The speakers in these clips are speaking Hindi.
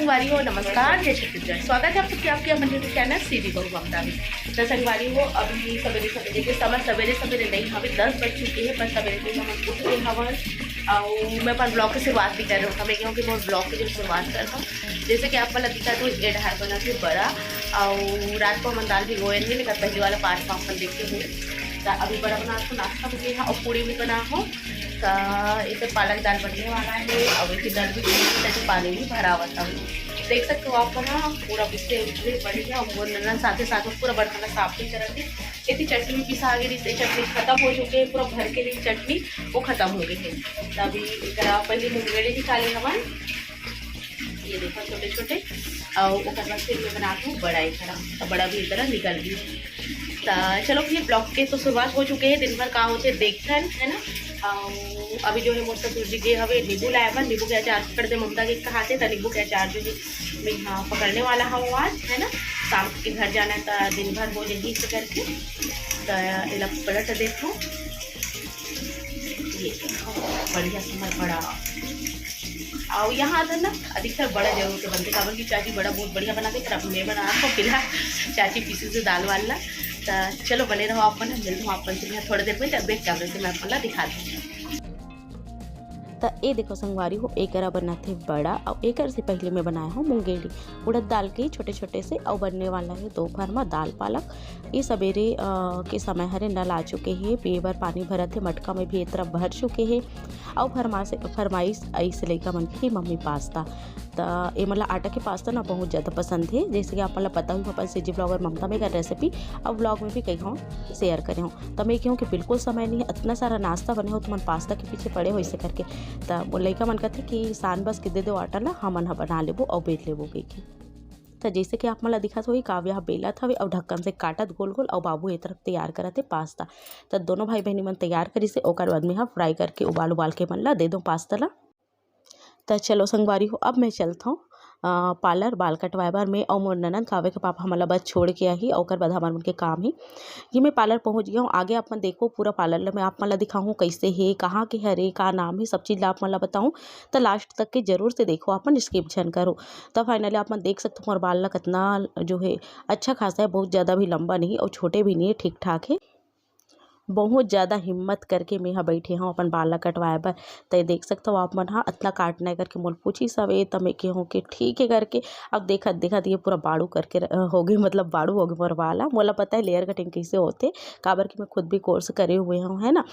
संगवारी हो, नमस्कार, जय छत्तीसगढ़। स्वागत है आप सबके आपके अपने यूट्यूब चैनल सीधी बहू ममता में। तो संगवारी हो, अभी सवेरे सवेरे के समय सवेरे नहीं हमें 10 बज चुके हैं, पर सवेरे से हम उठ गए हवन और मैं अपन ब्लॉग की शुरुआत भी कर रहा हूँ। हमें क्योंकि मैं ब्लॉग की जब शुरुआत करता हूँ, जैसे कि आपको दिखा तो ये ढार बना के बड़ा और रात को हम दाल भी गोए नहीं लेकर पहले वाला पाँच पाँच पर देखते हुए अभी बड़ा बना तो नाश्ता हो गया और पूड़ी भी बना हो। तो इसे पालक दाल बनने वाला है और इसी दाल भी तो पानी भी भरा हुआ था। देख सकते हो आप ना पूरा बिस्ते उठे बढ़िया और वो साथ साथ पूरा बर्तन साफ भी करेंगे। इतनी चटनी भी पिसा गई, चटनी खत्म हो चुके हैं, पूरा भर के लिए चटनी वो खत्म हो गई है। तभी पहले मुंगेड़ी निकाले हमारे, ये देखो छोटे छोटे और फिर मैं बनाती हूँ बड़ा एक तरह, तो बड़ा भी एक तरह निकल गई। तो चलो फिर ब्लॉग के तो शुरुआत हो चुके हैं। दिन भर कहाँ होते देखते है ना। अभी जो है मोर ससुर जी के हवे नींबू लाया हुआ, नींबू के अचार पकड़ दे ममता के कहा थे। तो नींबू के अचार जो है मैं यहाँ पकड़ने वाला हूँ आज, है ना। शाम के घर जाना है तो दिन भर हो जाएगी इसे करके। तो ये पलट देखो, ये देखो बढ़िया समझ बड़ा। और यहाँ आदर ना अधिकतर बड़ा जरूर से बनते, काबर की चाची बड़ा बहुत बढ़िया बनाते। फिर अब मैं बना रहा हूँ फिलहाल चाची पीसी से दाल वाला। तो चलो बने रहो आप, मिलते हूँ आप से थोड़ी देर में। तब कैमरे से मैं आपको दिखा दूँ। तो ये देखो संगवारी हो, एक बना थे बड़ा और एक से पहले मैं बनाया हूँ मुंगेली उड़द दाल के छोटे छोटे से। और बनने वाला है दोपहर में दाल पालक। ये सवेरे के समय हरे नल आ चुके हैं, पेवर पानी भरा थे, मटका में भी एक तरफ भर चुके हैं। और फरमाइश ऐसे लड़का मन की मम्मी पास्ता। तो ये मतलब आटा के पास्ता ना बहुत ज़्यादा पसंद है। जैसे कि आप मतलब पता हुआ अपन सीजी ब्लॉगर ममता में का रेसिपी और ब्लॉग में भी कही हूँ शेयर करे हूँ। तो मैं कहूँ कि बिल्कुल समय नहीं है, इतना सारा नाश्ता बने हो तो मन पास्ता के पीछे पड़े हो इसे करके। तो वो लड़का मन कहते कि सान बस के दे दो आटा ला, हम मन बना लेबो और बेच लेबो गई की। तो जैसे कि आप मला दिखा तो काव्या बेला था और ढक्कन से काटत गोल गोल और बाबू एक तरफ तैयार करते पास्ता। तो दोनों भाई बहनी मन तैयार करी से ओकर बाद में फ्राई करके उबाल के मन ला दे दो पास्ता ला। तो चलो संगवारी हो, अब मैं चलता हूँ पार्लर बाल कटवाए बार में। और मोर ननद कावे के पापा हमारा बस छोड़ के आई और बाद हमारे उनके काम ही ये मैं पार्लर पहुँच गया हूँ। आगे आप मन देखो पूरा पार्लर में आप मला दिखाऊँ कैसे है, कहाँ के हरे का नाम है, सब चीज़ आप मला बताऊँ। तो लास्ट तक के जरूर से देखो, आप मन स्किप झन करो। तो फाइनली आप मन देख सकते हो मोर बाल ला कितना जो है अच्छा खासा है, बहुत ज़्यादा भी लंबा नहीं और छोटे भी नहीं है, ठीक ठाक है। बहुत ज़्यादा हिम्मत करके मैं यहाँ बैठे हूँ अपन बाल कटवाए बर। तो देख सकते हो आप मन हाँ इतना काटना है करके मोल पूछी सब ये। तो मैं कहूँ कि ठीक है करके। अब देखा ये पूरा बाड़ू करके हो गई, मतलब बाड़ू हो गई मोर वाला। मोला पता है लेयर कटिंग कैसे होते, काबर कि मैं खुद भी कोर्स करे हुए हूँ, है ना।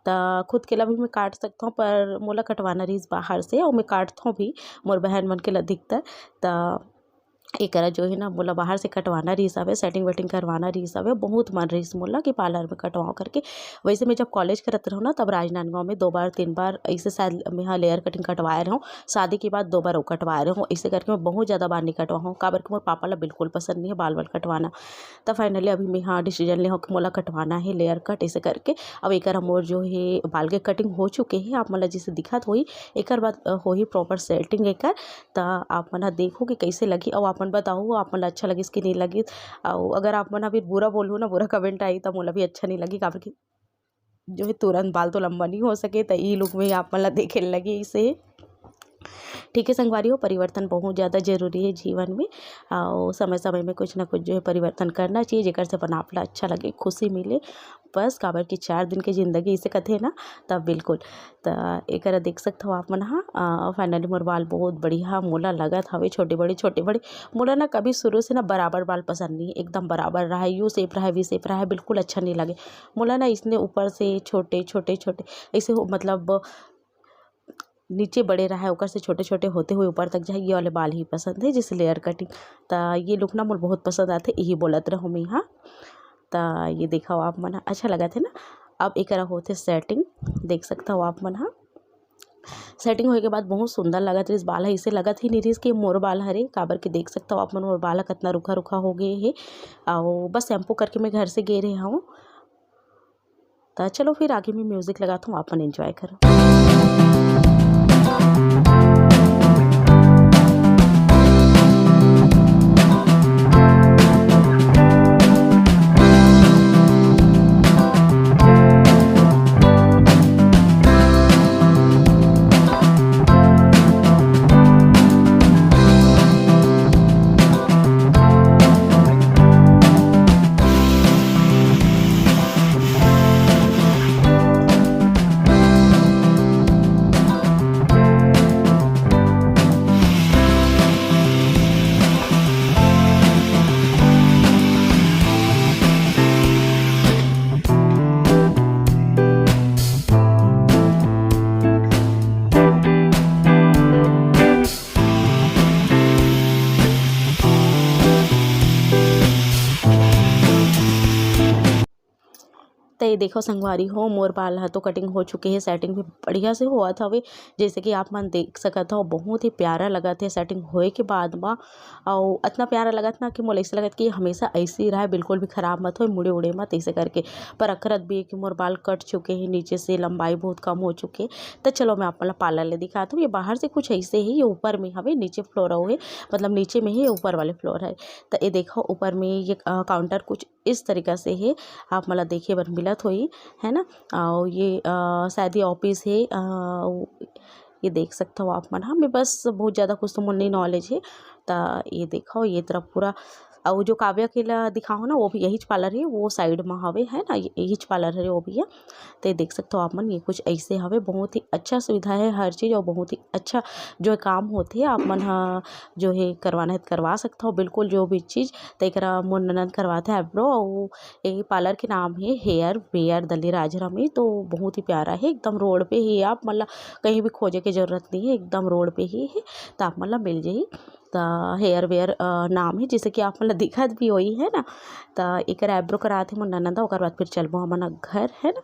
तो खुद के ला भी मैं काट सकता हूँ, पर मोला कटवाना रही बाहर से और मैं काटता हूँ भी मोर बहन मन के ला दिखता। तो एक जो है ना मोला बाहर से कटवाना रही सब है, सेटिंग वेटिंग करवाना रही सब है। बहुत मन रही मोला कि पार्लर में कटवाऊँ करके। वैसे मैं जब कॉलेज करते रहूँ ना तब राजनांदगांव में 2 बार 3 बार ऐसे शायद मैं यहाँ लेयर कटिंग कटवाए रहा हूँ। शादी के बाद 2 बार वो कटवाए रहा हूँ। ऐसे करके मैं बहुत ज़्यादा बार नहीं कटवा हूँ, काबर कि मोर पापा ला बिल्कुल पसंद नहीं है बाल बाल कटवाना। तो फाइनली अभी मैं यहाँ डिसीजन ले हूँ कि मोला कटवाना है लेयर कट ऐसे करके। अब एक मोर जो है बाल के कटिंग हो चुके हैं, आप मतलब जैसे दिखत हुई एक बाद हो ही प्रॉपर सेटिंग एक। तो आप मन देखो कि कैसे लगी और आप मन बताओ आप मन अच्छा लगी कि नहीं लगी। और अगर आप मन अभी बुरा बोलूँ ना, बुरा कमेंट आई तो मोला भी अच्छा नहीं लगी, काबर कि जो है तुरंत बाल तो लंबा नहीं हो सके। तो ये लुक में आप मन देखे लगी इसे। ठीक है संगवारी हो, परिवर्तन बहुत ज़्यादा जरूरी है जीवन में और समय समय में कुछ ना कुछ जो है परिवर्तन करना चाहिए, जेकर से अपन आपला अच्छा लगे, खुशी मिले बस। काबर की 4 दिन की जिंदगी इसे कहते ना, तब बिल्कुल। तो एक देख सकते हो आप मन हाँ। फाइनली मोर बाल बहुत बढ़िया मोला लगत हवे, छोटे बड़े मोला ना कभी शुरू से ना बराबर बाल पसंद नहीं, एकदम बराबर रहा, यू सेप रहा है वी सेप रहा है, बिल्कुल अच्छा नहीं लगे मोला ना। इसने ऊपर से छोटे ऐसे हो, मतलब नीचे बड़े रहा है ऊपर से छोटे छोटे होते हुए ऊपर तक जाए, ये वाले बाल ही पसंद है जिस लेयर कटिंग। तो ये लुक ना मुझे बहुत पसंद आते, यही बोलत रहूँ मैं यहाँ। तो ये देखा हो आप मन अच्छा लगा थे ना। अब एक होते सेटिंग, देख सकता हो आप मन हाँ। सेटिंग होने के बाद बहुत सुंदर लगा था। इस बाल है इसे लगा ही नहीं रही कि मोर बाल हरे, काबर के देख सकता हो आप मन मोर बाल कितना रुखा हो गए है। और बस शैम्पू करके मैं घर से गे रही हूँ। तो चलो फिर आगे मैं म्यूज़िक लगाता हूँ, आप मन एंजॉय करो। देखो संगवारी हो मोर बाल ह तो कटिंग हो चुके है, सेटिंग भी बढ़िया से होत हवे। जैसे कि आप मन देख सकत हो बहुत ही प्यारा लगत है सेटिंग होए के बाद मा। अउ इतना प्यारा लगत ना कि मोला ऐसे लगत कि हमेशा ऐसे ही रहे, बिल्कुल भी खराब मत होए, मुड़े उड़े मत ऐसे करके। पर अखरत भी है कि मोर बाल कट चुके हैं, नीचे से लंबाई बहुत कम हो चुके हैं। तो चलो मैं आप मन ला पार्लर ले दिखाती हूँ। ये बाहर से कुछ ऐसे ही, ये ऊपर में हवे, नीचे फ्लोर है, मतलब नीचे में ही ये ऊपर वाले फ्लोर है। तो ये देखो ऊपर में ये काउंटर कुछ इस तरीका से है, आप मला देखे बर मिलत होई, है ना। और ये शायद ये ऑफिस है, ये देख सकते हो आप मन। हाँ मैं बस बहुत ज़्यादा कुछ तो मुझे नहीं नॉलेज है। तो ये देखो ये तरफ पूरा, और जो काव्या के ला दिखाओ ना वो भी यही पार्लर है, वो साइड में हवे, है ना, यही पार्लर है वो भी है। तो ये देख सकते हो आप मन, ये कुछ ऐसे हवे, बहुत ही अच्छा सुविधा है हर चीज़, और बहुत ही अच्छा जो है काम होते है। आप मन जो है करवाना है करवा सकते हो बिल्कुल जो भी चीज़। तो एक मोर ननद करवाते हैं आईब्रो, और ये पार्लर के नाम है हेयर वेयर दल्ली राजरा में। तो बहुत ही प्यारा है, एकदम रोड पे ही आप मतलब कहीं भी खोजे की जरूरत नहीं है, एकदम रोड पे ही है। तो आप मतलब मिल जाइए। तो हेयर वेयर नाम है, जैसे कि आप मतलब दिखत भी वही है ना। तो एक आईब्रो कराते मोर ननद, ओकर बाद फिर चलबो हमन घर, है ना।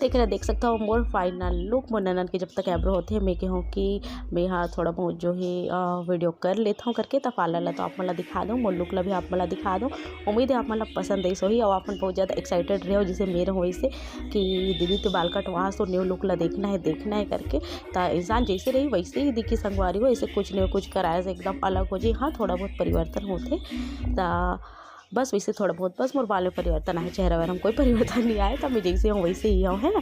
देख सकता हो मोर फाइनल लुक मोर ननद के जब तक आईब्रो होते हैं। मैं कहूँ कि मैं हाँ थोड़ा बहुत जो है वीडियो कर लेता हूँ करके। तो पार्लर ला तो आप मला दिखा दो, मोर लुक ला भी आप मला दिखा दो। उम्मीद है आप मला पसंद आई सोही, और आप मन बहुत ज़्यादा एक्साइटेड रहे हो जैसे मेरे हो इसे कि दीदी तो बाल कटवा तो न्यू लुक ला देखना है करके। तो इंसान जैसे रही वैसे ही दिखी संगवारी हो, ऐसे कुछ नहीं कुछ कराए से एकदम अलग हो जाए। हाँ थोड़ा बहुत परिवर्तन होते, तो बस वैसे थोड़ा बहुत बस मोर बाल में परिवर्तन आए, चेहरा वेहरा में कोई परिवर्तन नहीं आए। तो मैं जैसे हूँ वैसे ही हूँ, है ना।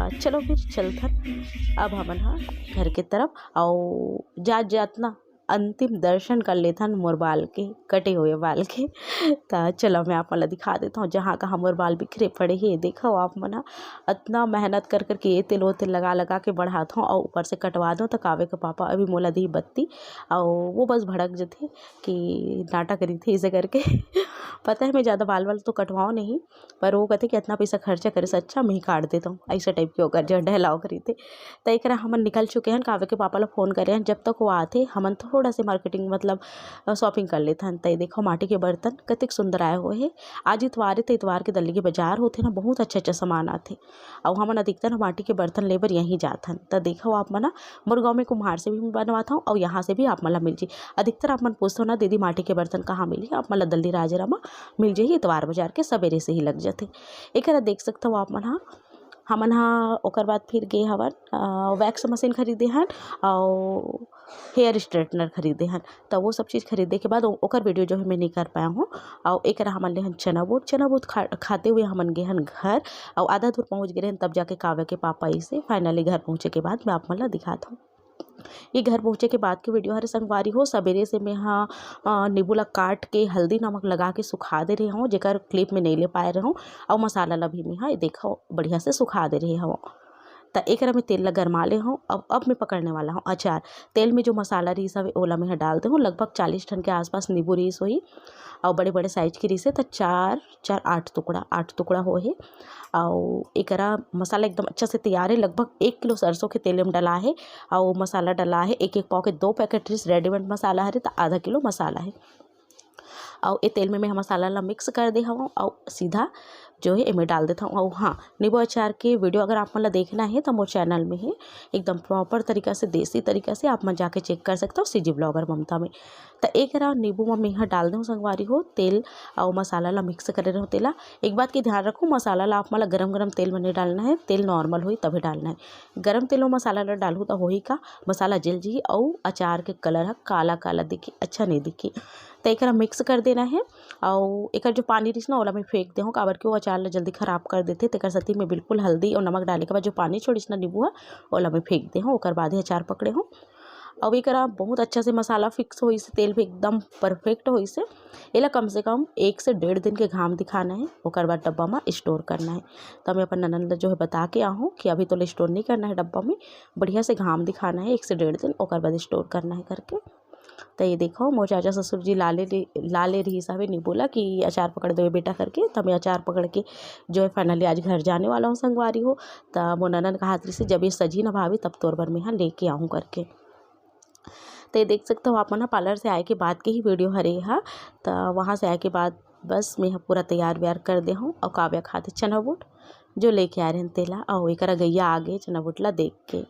तो चलो फिर चलथन अब हमन हाँ घर के तरफ, और जात ना अंतिम दर्शन कर लेथन मोर बाल के, कटे हुए बाल के। तो चलो मैं आप मला दिखा देता हूँ जहाँ कहाँ मोर बाल बिखरे पड़े हैं। देखो आप मन इतना मेहनत कर करके ये तेल वो तेल लगा लगा के बढ़ाता हूँ, और ऊपर से कटवा दो। तो कावे के पापा अभी मोला दी बत्ती, और वो बस भड़क जाते कि नाटक करी थी इसे करके। पता है मैं ज़्यादा बाल वाल तो कटवाओ नहीं, पर वो कहते कि इतना पैसा खर्चा करे से अच्छा मैं ही काट देता हूँ, ऐसा टाइप के होकर जो डहलाओ करी थे। तो एक हमन निकल चुके हैं, कावे के पापा ला फ़ोन करे हैं। जब तक वो आते हमन थोड़ा से मार्केटिंग मतलब शॉपिंग कर लेते हैं। तो देखो माटी के बर्तन कतिक सुंदर आए हुए हैं। आज इतवार है तो इतवार के दल्ली के बाजार होते ना, बहुत अच्छा सामान आते, और हमन अधिकतर माटी के बर्तन लेबर यहीं जाते हैं। तो देखो आप मना मोर गाँव में कुम्हार से भी बनवाता हूँ, और यहाँ से भी आप मला मिल जाए। अधिकतर आप मन पूछते हो ना दीदी माटी के बर्तन कहाँ मिली, आप मला दल्ली राजरा में मिल जाइए, इतवार बाजार के सवेरे से ही लग जाते। एक देख सकते हो आप मन हाँ हमन हाँ ओकर बाद फिर गे हवन वैक्स मशीन खरीदे हन, और हेयर स्ट्रेटनर खरीदे हन। तो वो सब चीज़ खरीदे के बाद ओकर वीडियो जो है मैं नहीं कर पाया हूँ। और एक हमन ले हन चना बूट खाते हुए हमन गए हन घर, और आधा दूर पहुँच गए हन, तब जाके कावे के पापा इसे फाइनली घर पहुँचे के बाद मैं आप मन ला दिखाता हूँ। ये घर पहुँचे के बाद की वीडियो हर संगवारी हो। सवेरे से मैं हाँ नींबू ला काट के हल्दी नमक लगा के सुखा दे रही हूँ, जेकर क्लिप में नहीं ले पाए रहा हूँ। और मसाला ला भी मैं हाँ देखो बढ़िया से सुखा दे रही हूँ। तो एक में तेल ला गरमा ले हूँ। अब मैं पकड़ने वाला हूँ अचार। तेल में जो मसाला रीस है ओला में डालते हूँ, लगभग 40 टन के आसपास नींबू रीस हुई, और बड़े बड़े साइज की रीस है। तो 8 टुकड़ा हो है। और एक मसाला एकदम अच्छा से तैयार है। लगभग 1 किलो सरसों के तेल में डला है, और मसाला डला है। एक पाव के 2 पैकेट रीस रेडीमेड मसाला है, तो आधा किलो मसाला है। और ये तेल में मैं मसाला ला मिक्स कर दे हूँ, और सीधा जो है इमें डाल देता हूँ। और हाँ नींबू अचार के वीडियो अगर आप मतलब देखना है तो मोर चैनल में है, एकदम प्रॉपर तरीका से देसी तरीका से आप मन जाके चेक कर सकते हो, सीजी ब्लॉगर ममता में। तो एक नींबू में यहाँ डाल दूँ संगवारी हो तेल, और मसाला ला मिक्स करे रहो तेला। एक बात की ध्यान रखो, मसाला ला आप मतलब गरम तेल में नहीं डालना है, तेल नॉर्मल हुई तभी डालना है। गरम तेल में मसाला ला डालू तो हो ही का मसाला जल जी, और अचार के कलर है काला काला दिखी, अच्छा नहीं दिखी। तो एक मिक्स कर देना है, और एक जो पानी रही ना ओला में फेंक दे हूँ, काबर के वो अचार ला जल्दी खराब कर देते। तेकर सती में बिल्कुल हल्दी और नमक डाले के बाद जो पानी छोड़िस ना नींबू ओला में फेंक दे हूँ, ओकर बाद ही अचार पकड़े हूँ। अब एक बहुत अच्छा से मसाला फिक्स हो, तेल भी एकदम परफेक्ट हो। इसे एला कम से कम 1 से 1.5 दिन के घाम दिखाना है, ओकर बाद डब्बा में स्टोर करना है। तो मैं अपन ननद जो है बता के आहूँ कि अभी तो स्टोर नहीं करना है डब्बा में, बढ़िया से घाम दिखाना है 1 से 1.5 दिन, ओकर बाद स्टोर करना है करके। तो ये देखो मोर चाचा ससुर जी लाले रही साहब नहीं बोला कि अचार पकड़ दो बेटा करके। तब मैं अचार पकड़ के जो है फाइनली आज घर जाने वाला हूँ संगवारी हो। तो मोर ननद कहा से जब ये सजी न भाभी तब तोर पर मैं यहाँ लेके आऊँ करके। तो ये देख सकते हो आप ना पार्लर से आए के बाद के ही वीडियो हरे हा। तो वहाँ से आए के बाद बस मैं पूरा तैयार व्यार कर दे हूँ और काव्या खाते चना बूट जो लेके आ रहे हैं तेला और एक गैया आगे चना बूटला देख के।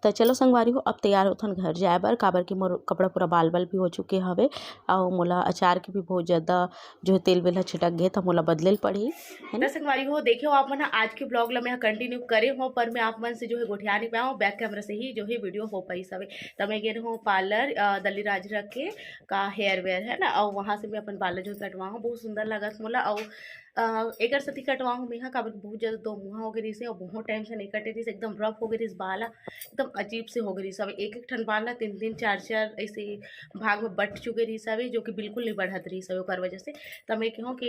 तो चलो संगवारी हो अब तैयार होथन घर जाए बर काबर कि मोर कपड़ा पूरा बाल बाल भी हो चुके हवे और मोला अचार के भी बहुत ज़्यादा जो है तेल वेल छिटक गए तो मोला बदले पड़ी है ना। संगवारी हो देखियो आप मन आज के ब्लॉग ला मैं कंटिन्यू करे हो पर मैं आप मन से जो है गोठिया नहीं पाया हूँ बैक कैमरा से ही जो है वीडियो हो पाई सवे। तो मैं गए हूँ पार्लर दल्ली राज रख के का हेयर वेयर है ना और वहाँ से मैं अपन बाल जो कटवा हूँ बहुत सुंदर लगा मोला और एक सती कटवा हूँ मैं काबर बहुत ज़्यादा दो मुँहा हो गई से और बहुत टाइम से नहीं कटे रही एकदम रफ हो गई बाला एकदम अजीब से हो गई सब एक ठन बाल ना 3 4 ऐसे भाग में बट चुके रही सब जो कि बिल्कुल नहीं बढ़त रही सब ओकर वजह से। तो मैं कहूँ कि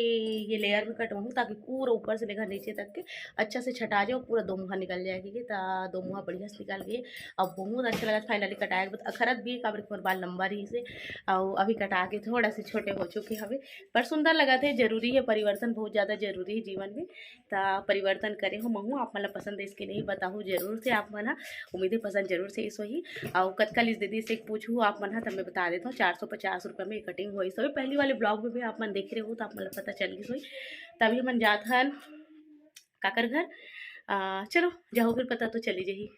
ये लेयर में कटवाऊँ ताकि पूरा ऊपर से लेकर नीचे तक के अच्छा से छटा जाए पूरा दो मुँहा निकल जाएगी तो दो मुँहा बढ़िया से निकल गई अब बहुत अच्छा लगा फाइनली कटाया के बाद अखरत भी काबर के बाल लंबा रही से और अभी कटा के थोड़ा से छोटे हो चुके हमें पर सुंदर लगा थे। जरूरी है परिवर्तन बहुत ज़्यादा जरूरी है जीवन में तो परिवर्तन करे हो महू आप मतलब पसंद है इसके नहीं बताऊँ जरूर से आप मन उम्मीदें पसंद जरूर से इस वही और कतकल इस दीदी से पूछूँ आप मन तब मैं बता देता हूँ 450 रुपये में कटिंग हुई सो पहली वाले ब्लॉग में भी आप मन देख रहे हो तो आप मतलब पता चल गई सोई तभी मन जात हन काकर घर चलो जाओ फिर पता तो चली जाही।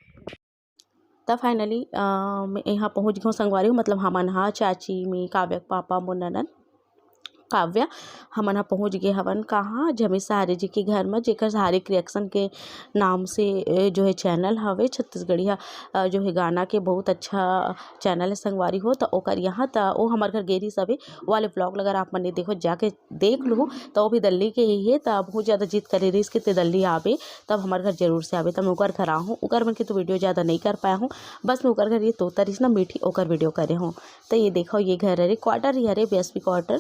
तब फाइनली मैं यहाँ पहुँच गई संगवारी हूँ मतलब हमन हाँ चाची मी काव्या पापा मोर ननद काव्या हमन ह पहुँच गए हवन कहाँ जमी सहारे जी के घर में जेकर सहारे क्रिएक्शन के नाम से जो है चैनल हवे छत्तीसगढ़िया जो है गाना के बहुत अच्छा चैनल है संगवारी हो तो ओकर यहाँ तो वो हमार घर गेरी सभी वाले ब्लॉग अगर आप मन ने देखो जाके देख लूँ तो वो भी दिल्ली के ही है तो बहुत ज़्यादा जिद करे रही इसके दिल्ली आवे तब हमारे घर जरूर से आवे तब मैं ओकर घर आहूँ ओकर मन के तो वीडियो ज़्यादा नहीं कर पाया हूँ बस मैं ओकर घर ये तोता रही ना मीठी ओकर वीडियो करे हूँ। तो ये देखो ये घर अरे क्वार्टर ही अरे BSP क्वार्टर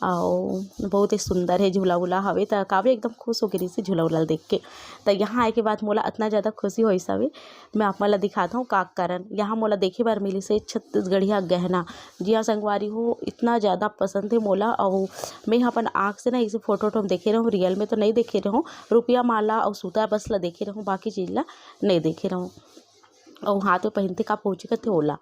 और बहुत ही सुंदर है झूला वूला हवे तो काव्या एकदम खुश हो गई से झूला उला देख के। तो यहाँ आए के बाद मोला इतना ज़्यादा खुशी हुई सवे मैं आप मोला दिखाता हूँ का कारण यहाँ मोला देखे बार मिली से छत्तीसगढ़िया गहना जी हाँ संगवारी हो इतना ज़्यादा पसंद है मोला और मैं अपन आँख से ना इसे फोटो देखे रहूँ रियल में तो नहीं देखे रहूँ रुपया माला और सूता बस ला देखे रहूँ बाकी चीज़ ला नहीं देखे रहूँ और हाथ में पहनते का पहुँचे थे ओला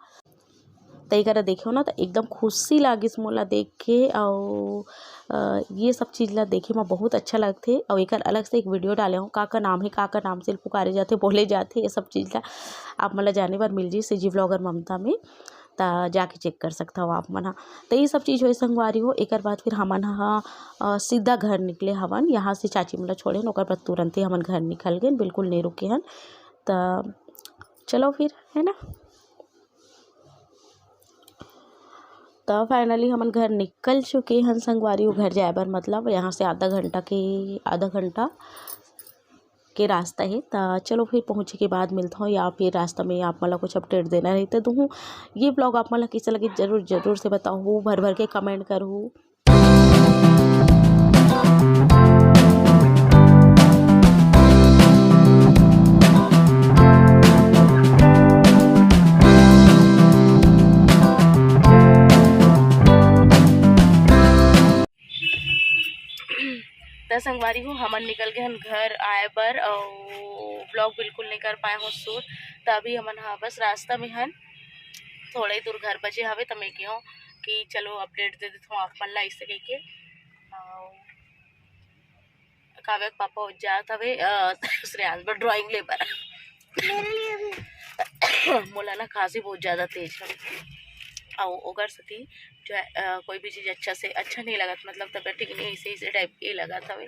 तय करा देखो ना तो एकदम खुशी लागिस मोला देख के और ये सब चीज़ ला देखे में बहुत अच्छा लगते और एक अलग से एक वीडियो डाले हूँ का नाम है का नाम से पुकारे जाते बोले जाते ये सब चीज़ ला आप मतलब जाने बार मिल जी CG व्लॉगर ममता में तो जाके चेक कर सकता हो आप मन। तो ये सब चीज़ हो संगवारी हो एक बाद फिर हमन सीधा घर निकले हवन यहाँ से चाची मोला छोड़े ओकर बाद तुरंत ही हमन घर निकल गए बिल्कुल नहीं रुके हन। तो चलो फिर है ना तो फाइनली हमन घर निकल चुके हैं संगवारी घर जाए बर मतलब यहाँ से आधा घंटा के रास्ता है। तो चलो फिर पहुँचे के बाद मिलता हूँ या फिर रास्ता में आप मतलब कुछ अपडेट देना रहता तो दूँ ये ब्लॉग आप मतलब कैसा लगे जरूर से बताओ भर के कमेंट करूँ। तो संगवारी हूँ हमन निकल गए हम घर आए बर और ब्लॉग बिल्कुल नहीं कर पाए हो शूट तो अभी हमन हाँ बस रास्ता में हन थोड़ा ही दूर घर बचे हवे तो मैं क्यों कि चलो अपडेट दे देता हूँ आप मन ला इससे कह के काव्या के पापा जात हवे दूसरे आज बर ड्राइंग ले बर मोला ना खांसी बहुत ज़्यादा तेज है और ओकर सती जो है कोई भी चीज़ अच्छा नहीं लगा मतलब तबियत ठीक नहीं इसे टाइप के लगा था वे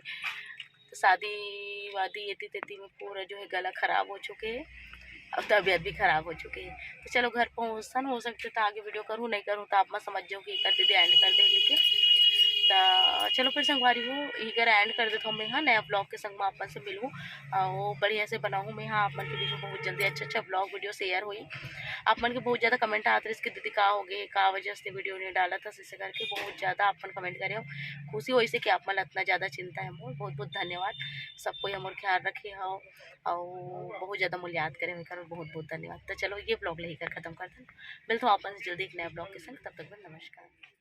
तो शादी वादी येती तेती में पूरा जो है गला ख़राब हो चुके हैं और तबीयत भी ख़राब हो चुकी है। तो चलो घर पहुँचता ना हो सकते तो आगे वीडियो करूँ नहीं करूँ तो आप मैं समझ जाऊँ कि कर दे एंड कर दे लेके तो चलो फिर संगवारी हूँ इगर एंड कर देता हूँ मैं हाँ नया ब्लॉग के संग में आप से मिलूँ वो बढ़िया से बनाऊँ मैं हाँ आप मन के बीच में बहुत जल्दी अच्छा ब्लॉग वीडियो शेयर हुई आप मन के बहुत ज़्यादा कमेंट आते इसकी दीदी का हो गए का वजह से वीडियो नहीं डाला था इसे करके बहुत ज़्यादा आप मन कमेंट करे हो खुशी हो इसे कि आप मन इतना ज़्यादा चिंता है मोर बहुत धन्यवाद सबको हमारे ख्याल रखे हो और बहुत ज़्यादा मूल्य याद करें बहुत धन्यवाद। तो चलो ये ब्लॉग लेकर ख़त्म कर दें मिलता हूँ आप जल्दी एक नया ब्लॉग के संग तब तक नमस्कार।